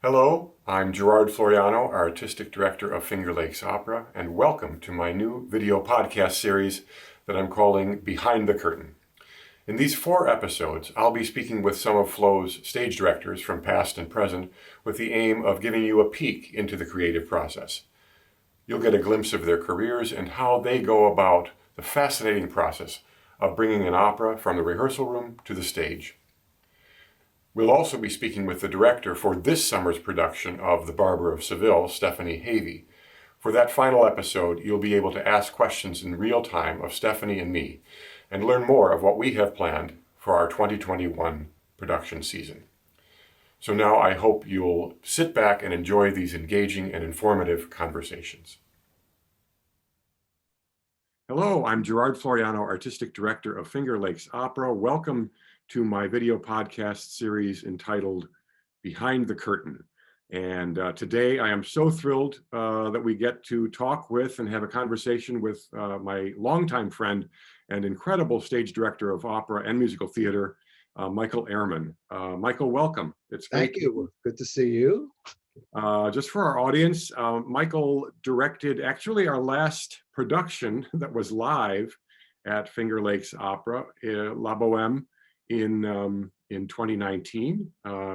Hello, I'm Gerard Floriano, Artistic Director of Finger Lakes Opera, and welcome to my new video podcast series that I'm calling Behind the Curtain. In these 4 episodes, I'll be speaking with some of Flow's stage directors from past and present with the aim of giving you a peek into the creative process. You'll get a glimpse of their careers and how they go about the fascinating process of bringing an opera from the rehearsal room to the stage. We'll also be speaking with the director for this summer's production of The Barber of Seville, Stephanie Havey. For that final episode, you'll be able to ask questions in real time of Stephanie and me and learn more of what we have planned for our 2021 production season. So now I hope you'll sit back and enjoy these engaging and informative conversations. Hello, I'm Gerard Floriano, Artistic Director of Finger Lakes Opera. Welcome to my video podcast series entitled Behind the Curtain. And today I am so thrilled that we get to talk with and have a conversation with my longtime friend and incredible stage director of opera and musical theater, Michael Airman. Michael, welcome. It's great. Thank you. Good to see you. Just for our audience, Michael directed actually our last production that was live at Finger Lakes Opera, La Bohème, in 2019,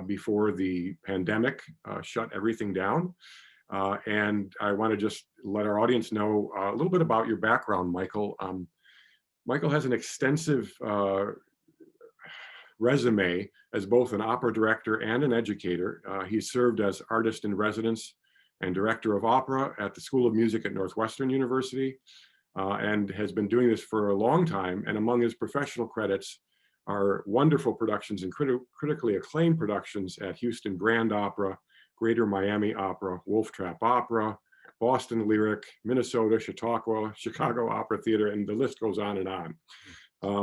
before the pandemic shut everything down. And I want to just let our audience know a little bit about your background, Michael. Michael has an extensive resume as both an opera director and an educator. He served as artist in residence and director of opera at the School of Music at Northwestern University, and has been doing this for a long time. And among his professional credits are wonderful productions and critically acclaimed productions at Houston Grand Opera, Greater Miami Opera, Wolf Trap Opera, Boston Lyric, Minnesota, Chicago Opera Theater, and the list goes on and on.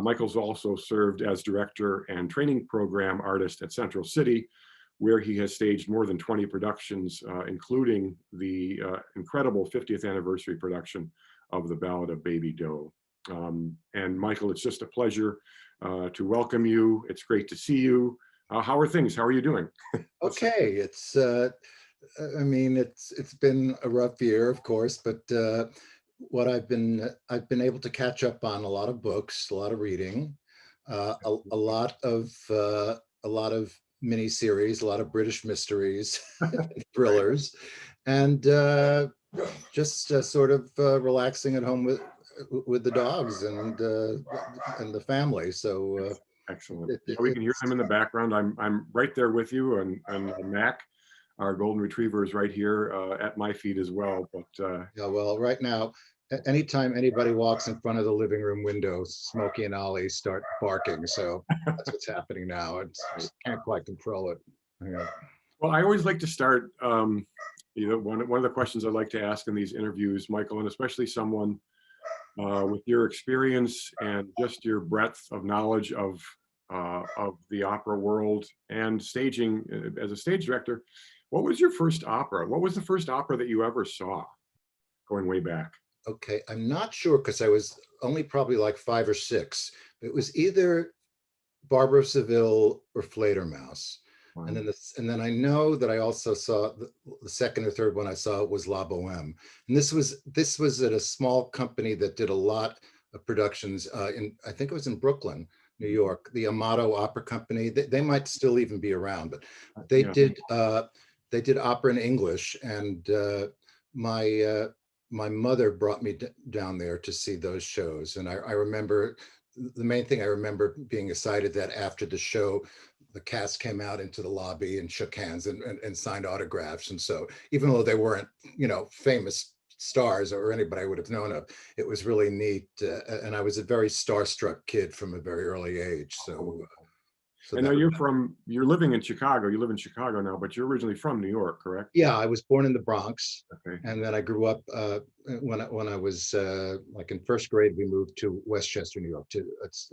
Michael's also served as director and training program artist at Central City, where he has staged more than 20 productions, including the incredible 50th anniversary production of The Ballad of Baby Doe. And Michael, it's just a pleasure to welcome you. It's great to see you. How are things? How are you doing? Okay, it's been a rough year, of course, but what I've been able to catch up on a lot of books, a lot of reading, a lot of mini series, a lot of British mysteries, thrillers, and just sort of relaxing at home with the dogs and the family. So excellent. We can hear them in the background. I'm right there with you, and Mac, our golden retriever, is right here at my feet as well. But yeah, well, right now, anytime anybody walks in front of the living room window, Smokey and Ollie start barking. So that's what's happening now. I can't quite control it. Yeah. Well, I always like to start. One of the questions I like to ask in these interviews, Michael, and especially someone with your experience and just your breadth of knowledge of the opera world and staging as a stage director. What was your first opera? What was the first opera that you ever saw, going way back? Okay, I'm not sure because I was only probably like 5 or 6. It was either Barber of Seville or Fledermaus. Wow. And then I know that I also saw the second or third one I saw was La Bohème. And this was at a small company that did a lot of productions I think it was in Brooklyn, New York, the Amato Opera Company. They might still even be around, but they did opera in English, and my mother brought me down there to see those shows. And I remember, the main thing I remember being excited that after the show, the cast came out into the lobby and shook hands and signed autographs. And so even though they weren't, famous stars or anybody I would have known of, it was really neat. And I was a very starstruck kid from a very early age. So I know you're living in Chicago. You live in Chicago now, but you're originally from New York, correct? Yeah, I was born in the Bronx. Okay. And then I grew up, when I was like in first grade, we moved to Westchester, New York, to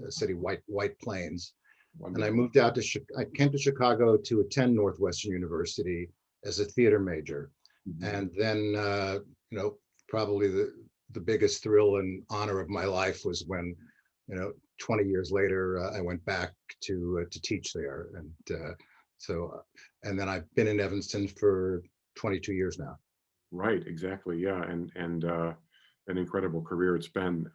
a city, White Plains. Wonderful. And I moved out I came to Chicago to attend Northwestern University as a theater major. Mm-hmm. And then, probably the biggest thrill and honor of my life was when, 20 years later, I went back to teach there. And so and then I've been in Evanston for 22 years now. Right, exactly. Yeah, and an incredible career it's been.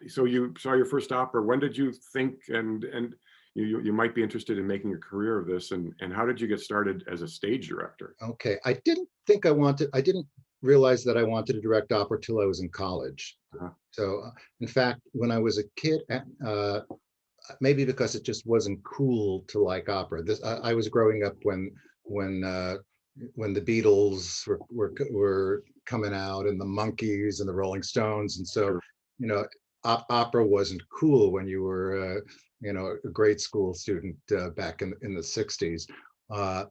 So you saw your first opera. When did you think and you might be interested in making a career of this? And how did you get started as a stage director? Okay, I didn't realize that I wanted to direct opera till I was in college. Uh-huh. So, in fact, when I was a kid, maybe because it just wasn't cool to like opera. I was growing up when when the Beatles were coming out, and the Monkees and the Rolling Stones, and so Sure. opera wasn't cool when you were a grade school student back in the 60s. Uh,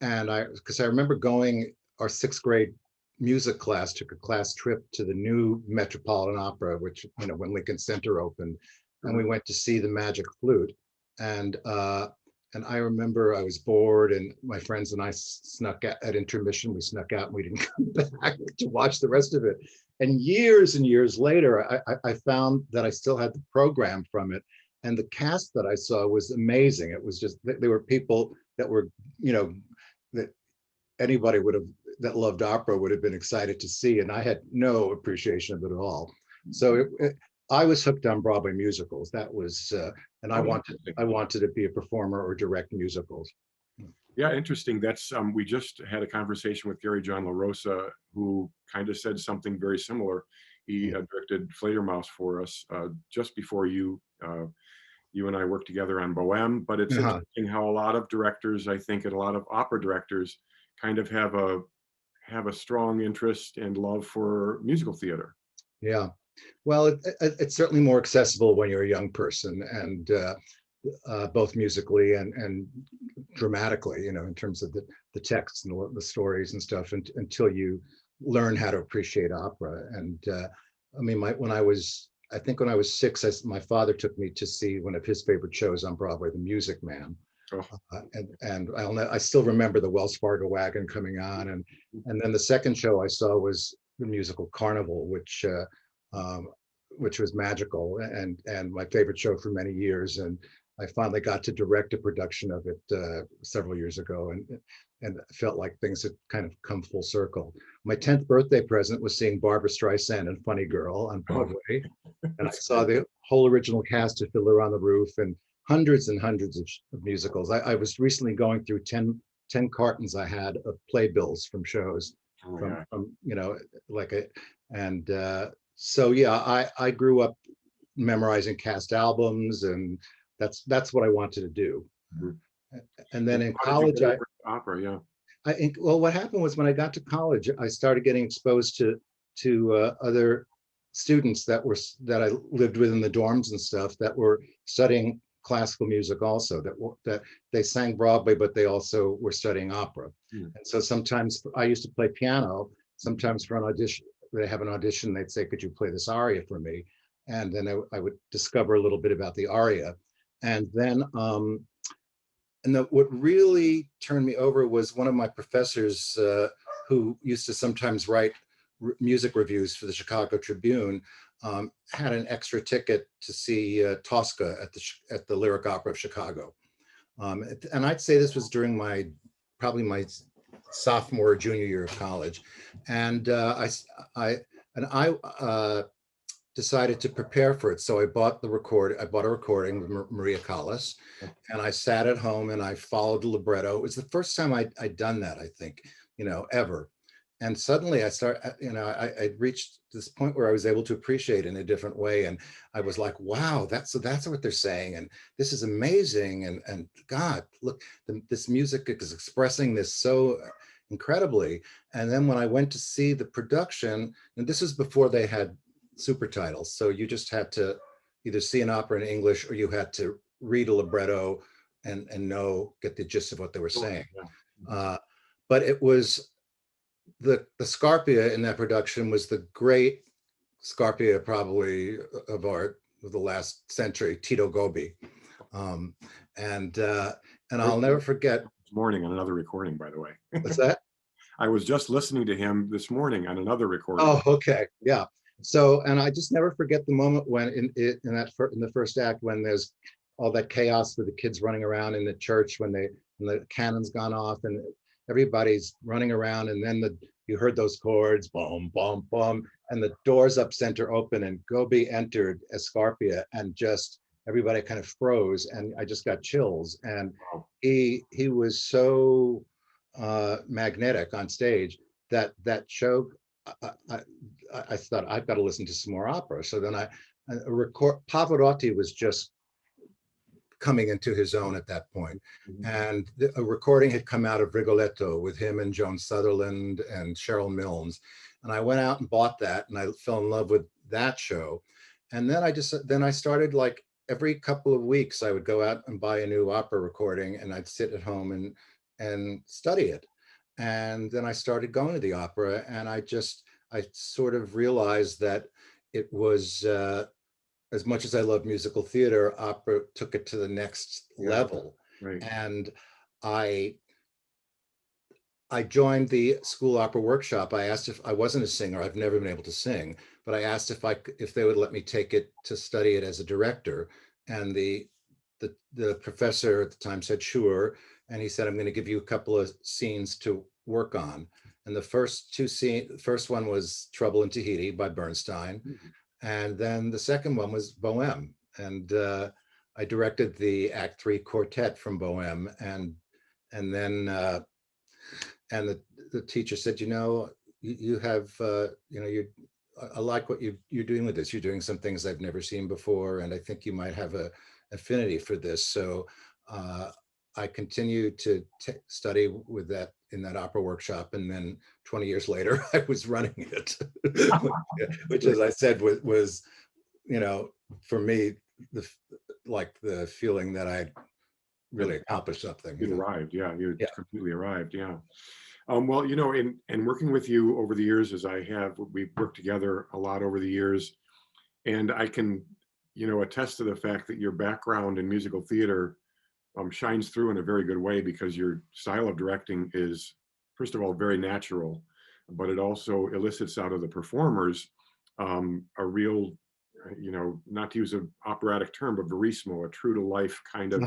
and because I remember going, our sixth grade music class took a class trip to the new Metropolitan Opera, which when Lincoln Center opened, and we went to see the Magic Flute. And I remember I was bored, and my friends and I snuck out at intermission. We snuck out, and we didn't come back to watch the rest of it. And years later, I found that I still had the program from it, and the cast that I saw was amazing. It was just, they were people that were, that anybody that loved opera would have been excited to see, and I had no appreciation of it at all. So I was hooked on Broadway musicals. That was, and I wanted to be a performer or direct musicals. Yeah, interesting. That's we just had a conversation with Gary John LaRosa, who kind of said something very similar. He directed Fledermaus for us just before you and I worked together on Bohème. But it's interesting how a lot of directors, I think, and a lot of opera directors, kind of have a strong interest and love for musical theater. Yeah, well, it's certainly more accessible when you're a young person, and both musically and dramatically, in terms of the text and the stories and stuff, until you learn how to appreciate opera. And I mean, when I was 6, my father took me to see one of his favorite shows on Broadway, The Music Man. Oh. And I still remember the Wells Fargo wagon coming on, and then the second show I saw was the musical Carnival, which was magical and my favorite show for many years. And I finally got to direct a production of it several years ago, and felt like things had kind of come full circle. My 10th birthday present was seeing Barbra Streisand and Funny Girl on Broadway, and I saw the whole original cast of Fiddler on the Roof and hundreds and hundreds of musicals. I was recently going through 10 cartons I had of playbills from shows. So yeah, I grew up memorizing cast albums, and that's what I wanted to do. Mm-hmm. And then in college, opera, well, what happened was, when I got to college, I started getting exposed to other students that I lived with in the dorms and stuff, that were studying classical music also, that they sang Broadway, but they also were studying opera. And so sometimes I used to play piano. Sometimes for an audition, they have an audition, they'd say, could you play this aria for me? And then I would discover a little bit about the aria. And then what really turned me over was one of my professors who used to sometimes write music reviews for the Chicago Tribune, had an extra ticket to see Tosca at the Lyric Opera of Chicago. And I'd say this was during probably my sophomore or junior year of college. And I decided to prepare for it. So I bought a recording with Maria Callas, and I sat at home and I followed the libretto. It was the first time I'd done that, I think, ever. And suddenly I reached this point where I was able to appreciate it in a different way. And I was like, wow, that's what they're saying. And this is amazing. And God, look, this music is expressing this so incredibly. And then when I went to see the production, and this was before they had super titles, so you just had to either see an opera in English, or you had to read a libretto and get the gist of what they were saying. But it was the Scarpia in that production was the great Scarpia probably of the last century, Tito Gobbi. And I'll never forget. This morning on another recording, by the way. What's that? I was just listening to him this morning on another recording. Oh, okay, yeah. So, and I just never forget the moment when in the first act, when there's all that chaos with the kids running around in the church when the cannon's gone off and everybody's running around, and then you heard those chords, boom, boom, boom, and the doors up center open, and Gobi entered Escarpia, and just everybody kind of froze, and I just got chills. And he was so magnetic on stage that show. I thought I've got to listen to some more opera. So then I record. Pavarotti was just coming into his own at that point. And a recording had come out of Rigoletto with him and Joan Sutherland and Cheryl Milnes. And I went out and bought that, and I fell in love with that show. And then I started, like, every couple of weeks I would go out and buy a new opera recording, and I'd sit at home and study it. And then I started going to the opera, and I sort of realized that it was, as much as I love musical theater, opera took it to the next level. Right. And I joined the school opera workshop. I asked if I wasn't a singer. I've never been able to sing, but I asked if they would let me take it to study it as a director. And the professor at the time said, sure. And he said, I'm going to give you a couple of scenes to work on. And the first one was Trouble in Tahiti by Bernstein. And then the second one was Bohème. And I directed the Act 3 quartet from Bohème. And then the teacher said, you have, I like what you're doing with this. You're doing some things I've never seen before, and I think you might have a affinity for this. So I continued to study with that in that opera workshop, and then 20 years later, I was running it, which, as I said, was for me, the feeling that I really accomplished something. You arrived, you completely arrived, well, in working with you over the years, as I have, we've worked together a lot over the years, and I can, attest to the fact that your background in musical theater shines through in a very good way, because your style of directing is, first of all, very natural, but it also elicits out of the performers a real, not to use an operatic term, but verismo, a true to life kind of,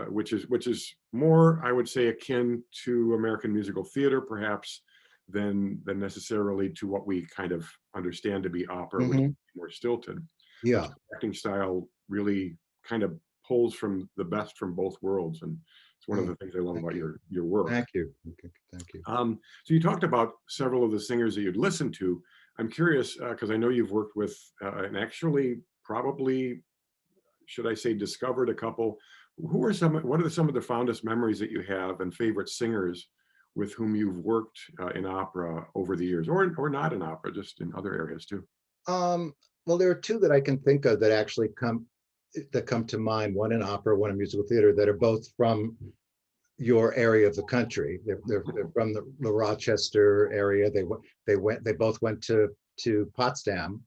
which is more, I would say, akin to American musical theater, perhaps, than necessarily to what we kind of understand to be opera, which is more stilted. Yeah, Acting style really kind of pulls from the best from both worlds, and it's one of the things I love about your work. Thank you. So you talked about several of the singers that you'd listened to. I'm curious, because I know you've worked with and actually probably, should I say, discovered a couple. What are some of the fondest memories that you have and favorite singers with whom you've worked in opera over the years, or not in opera, just in other areas too? Well, there are two that I can think of that actually come to mind, one in opera, one in musical theater, that are both from your area of the country. They're from the Rochester area. They both went to Potsdam.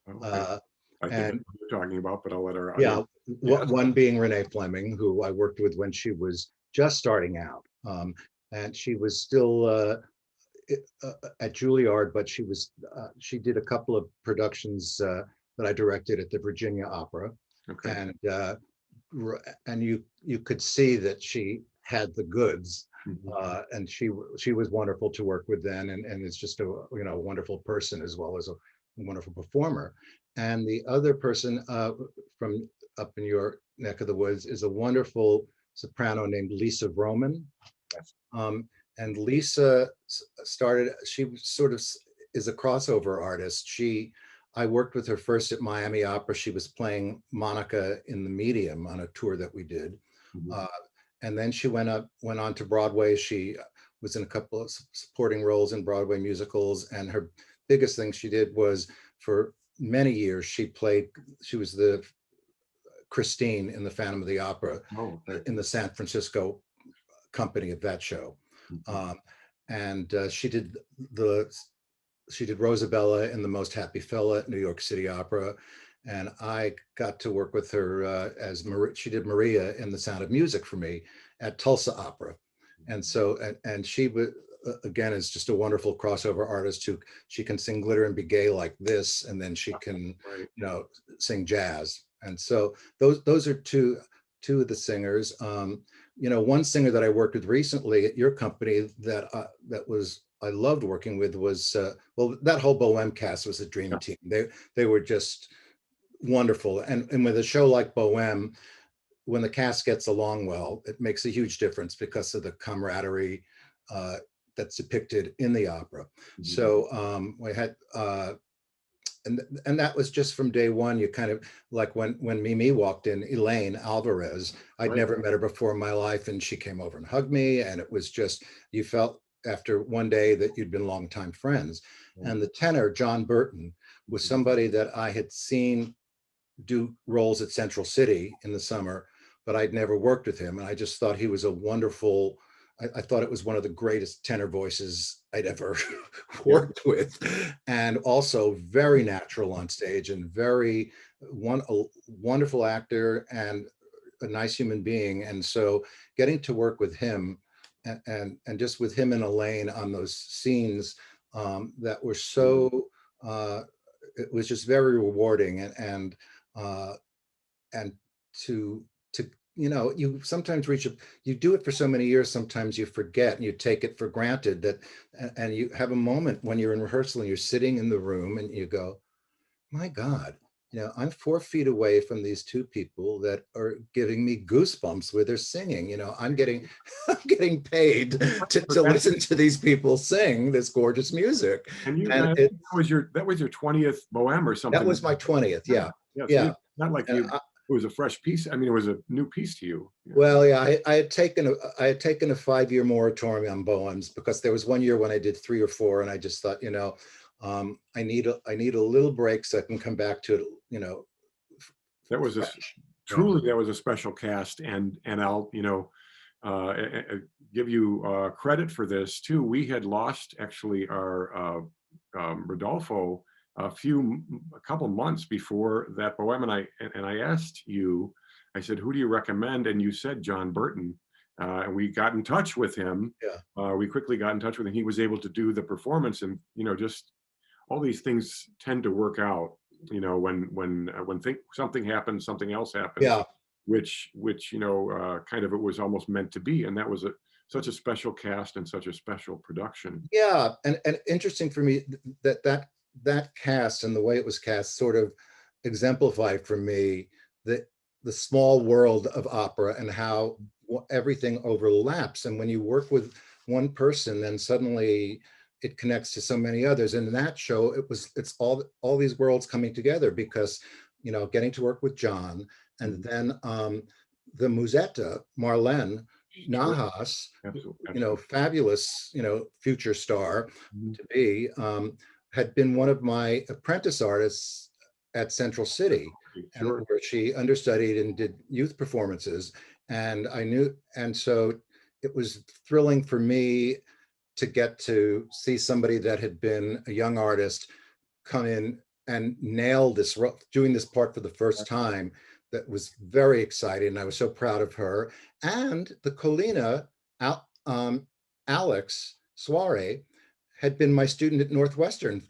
Okay. I think that's what you're talking about, but I'll let her. One being Renee Fleming, who I worked with when she was just starting out, and she was still at Juilliard, but she did a couple of productions that I directed at the Virginia Opera. Okay. And you could see that she had the goods, and she was wonderful to work with then, and is just a wonderful person as well as a wonderful performer. And the other person from up in your neck of the woods is a wonderful soprano named Lisa Vroman. Yes. And Lisa she sort of is a crossover artist. I worked with her first at Miami Opera. She was playing Monica in The Medium on a tour that we did. And then she went on to Broadway. She was in a couple of supporting roles in Broadway musicals. And her biggest thing she did was, for many years, she was the Christine in the Phantom of the Opera, in the San Francisco company of that show. And she did Rosabella in The Most Happy Fella at New York City Opera. And I got to work with her she did Maria in The Sound of Music for me at Tulsa Opera. And so, and she again is just a wonderful crossover artist she can sing Glitter and Be Gay like this, and then she can, sing jazz. And so those are two of the singers. One singer that I worked with recently at your company that was I loved working with was well, that whole bohème cast was a dream team. They were just wonderful. And with a show like bohème, when the cast gets along well, it makes a huge difference because of the camaraderie that's depicted in the opera. Mm-hmm. So we had and that was just from day one. You kind of like when Mimi walked in, Elaine Alvarez, I'd never met her before in my life, and she came over and hugged me, and it was just, you felt after one day that you'd been longtime friends. And the tenor, John Burton, was somebody that I had seen do roles at Central City in the summer, but I'd never worked with him. And I just thought he was a wonderful, I thought it was one of the greatest tenor voices I'd ever worked with. And also very natural on stage and a wonderful actor and a nice human being. And so getting to work with him and just with him and Elaine on those scenes that were so, it was just very rewarding and to you sometimes you do it for so many years, sometimes you forget and you take it for granted that, and you have a moment when you're in rehearsal and you're sitting in the room and you go, my God, I'm 4 feet away from these two people that are giving me goosebumps where they're singing. I'm getting paid to listen to these people sing this gorgeous music. And that was your 20th bohème or something. That was my 20th. Yeah. So not like it was a fresh piece. I mean, it was a new piece to you. Well, yeah, I had taken a 5-year moratorium on bohèmes because there was one year when I did 3 or 4, and I just thought, I need a little break so I can come back to it. That was truly that was a special cast, and I'll give you credit for this too. We had lost actually our Rodolfo a couple months before that bohème, and I asked you, I said, who do you recommend? And you said John Burton, and we got in touch with him. Yeah. We quickly got in touch with him. He was able to do the performance, and just all these things tend to work out. When something happens, something else happens. Yeah. Which kind of it was almost meant to be, and that was such a special cast and such a special production. Yeah, and interesting for me that cast and the way it was cast sort of exemplified for me the small world of opera and how everything overlaps. And when you work with one person, then suddenly it connects to so many others. And in that show, it's all these worlds coming together because, getting to work with John, and then the Musetta, Marlene Nahas, fabulous, future star to be, had been one of my apprentice artists at Central City, where she understudied and did youth performances. And so it was thrilling for me to get to see somebody that had been a young artist come in and nail this, doing this part for the first time. That was very exciting. And I was so proud of her. And the Colina, Alex Soare, had been my student at Northwestern,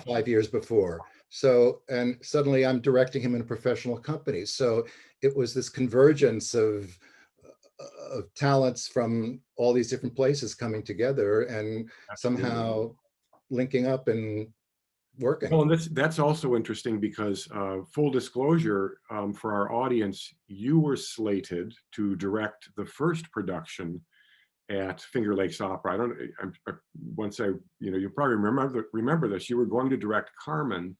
5 years before. So, and suddenly I'm directing him in a professional company. So it was this convergence of talents from all these different places coming together and somehow linking up and working. Well, and that's also interesting because full disclosure for our audience, you were slated to direct the first production at Finger Lakes Opera. You probably remember this. You were going to direct Carmen.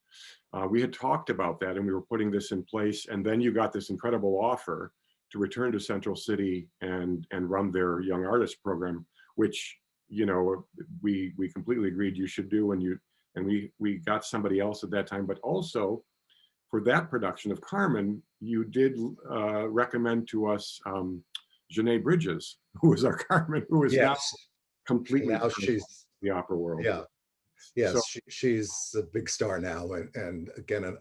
We had talked about that, and we were putting this in place. And then you got this incredible offer to return to Central City and run their young artist program, which we completely agreed you should do, and we got somebody else at that time. But also for that production of Carmen, you did recommend to us Renee Bridges, who was our Carmen, who is now completely she's the opera world. Yeah. Yes, so, she's a big star now. And again,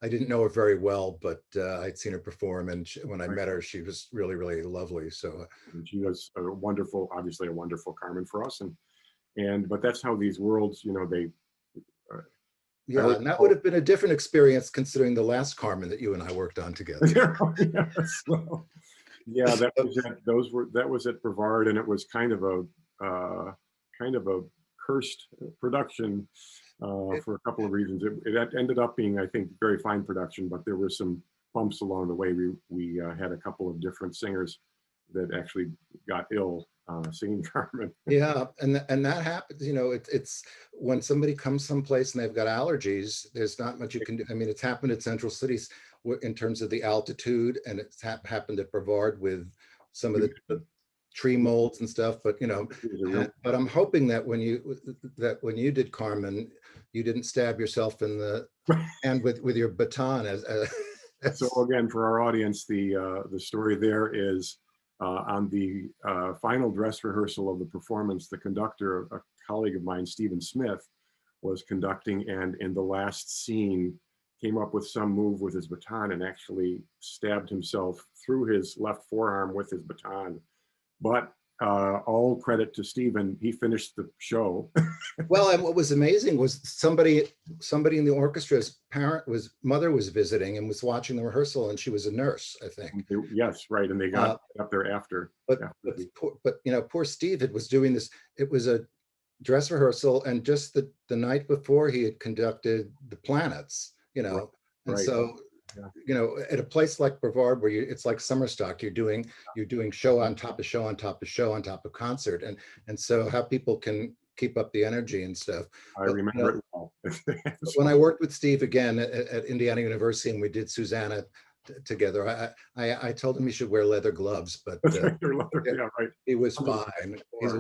I didn't know her very well, but I'd seen her perform. And when I met her, she was really, really lovely. So she was obviously a wonderful Carmen for us. But that's how these worlds, Yeah, and that would have been a different experience considering the last Carmen that you and I worked on together. Yes, well, yeah, that was at Brevard, and it was kind of a cursed production for a couple of reasons. It ended up being, I think, very fine production, but there were some bumps along the way. We had a couple of different singers that actually got ill singing Carmen. Yeah, and that happens. It's when somebody comes someplace and they've got allergies. There's not much you can do. I mean, it's happened at Central Cities in terms of the altitude, and it's happened at Brevard with some of the tree molds and stuff. But but I'm hoping that when you did Carmen, you didn't stab yourself in the hand with your baton So again, for our audience, the story there is on the final dress rehearsal of the performance, the conductor, a colleague of mine, Stephen Smith, was conducting, and in the last scene came up with some move with his baton and actually stabbed himself through his left forearm with his baton. But all credit to Stephen, he finished the show. Well, and what was amazing was somebody in the orchestra's mother was visiting and was watching the rehearsal, and she was a nurse, I think. Yes, right, and they got up there after. But poor Steve, it was doing this. It was a dress rehearsal, and just the night before he had conducted the planets, and right. So. Yeah. At a place like Brevard, where it's like summer stock, you're doing show on top of show on top of show on top of concert, and so how people can keep up the energy and stuff. I remember it well. When I worked with Steve again at Indiana University and we did Susanna together, I told him he should wear leather gloves, but yeah, right. He was fine. He's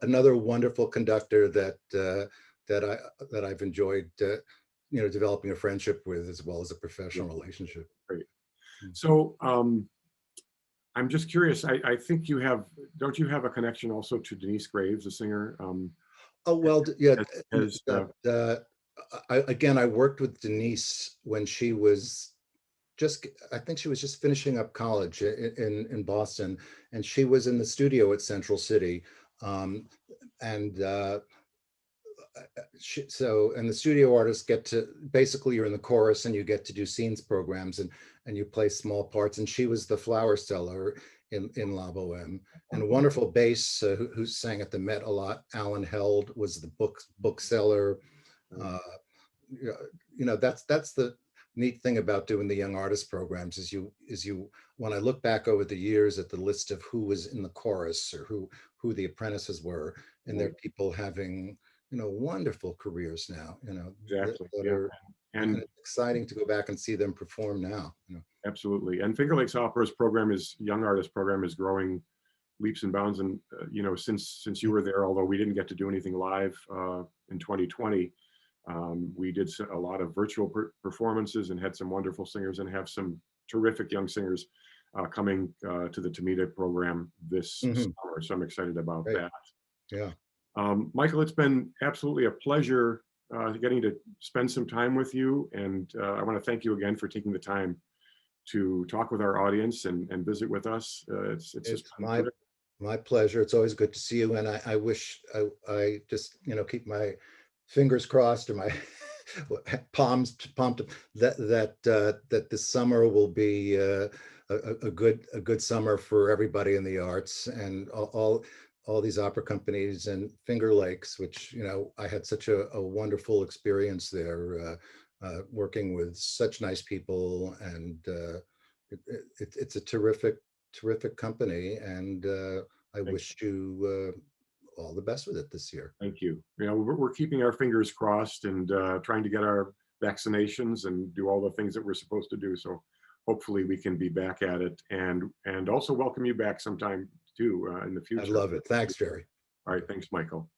another wonderful conductor that I've enjoyed. Developing a friendship with, as well as a professional relationship. Great. So I'm just curious, I think don't you have a connection also to Denise Graves, a singer? Oh, well, yeah. I worked with Denise when she was I think she was just finishing up college in Boston, and she was in the studio at Central City. And the studio artists get to, basically you're in the chorus and you get to do scenes programs and you play small parts, and she was the flower seller in La Bohème, and a wonderful bass who sang at the Met a lot. Alan Held was the bookseller. That's the neat thing about doing the young artist programs is you when I look back over the years at the list of who was in the chorus or who the apprentices were, and they're people having wonderful careers now, exactly. and it's exciting to go back and see them perform now. Absolutely. And Finger Lakes Opera's young artist program is growing leaps and bounds. And, since you were there, although we didn't get to do anything live in 2020, we did a lot of virtual performances and had some wonderful singers, and have some terrific young singers coming to the Tomita program this summer. So I'm excited about that. Yeah. Michael, it's been absolutely a pleasure getting to spend some time with you. And I want to thank you again for taking the time to talk with our audience and visit with us. It's just my pleasure. It's always good to see you. And I wish I just, keep my fingers crossed or my palms pumped that this summer will be a good summer for everybody in the arts, and all these opera companies and Finger Lakes, which, I had such a wonderful experience there, working with such nice people, and it's a terrific company, and I wish you all the best with it this year. Thank you. We're keeping our fingers crossed and trying to get our vaccinations and do all the things that we're supposed to do. So hopefully we can be back at it, and also welcome you back sometime too in the future. I love it. Thanks, Jerry. All right. Thanks, Michael.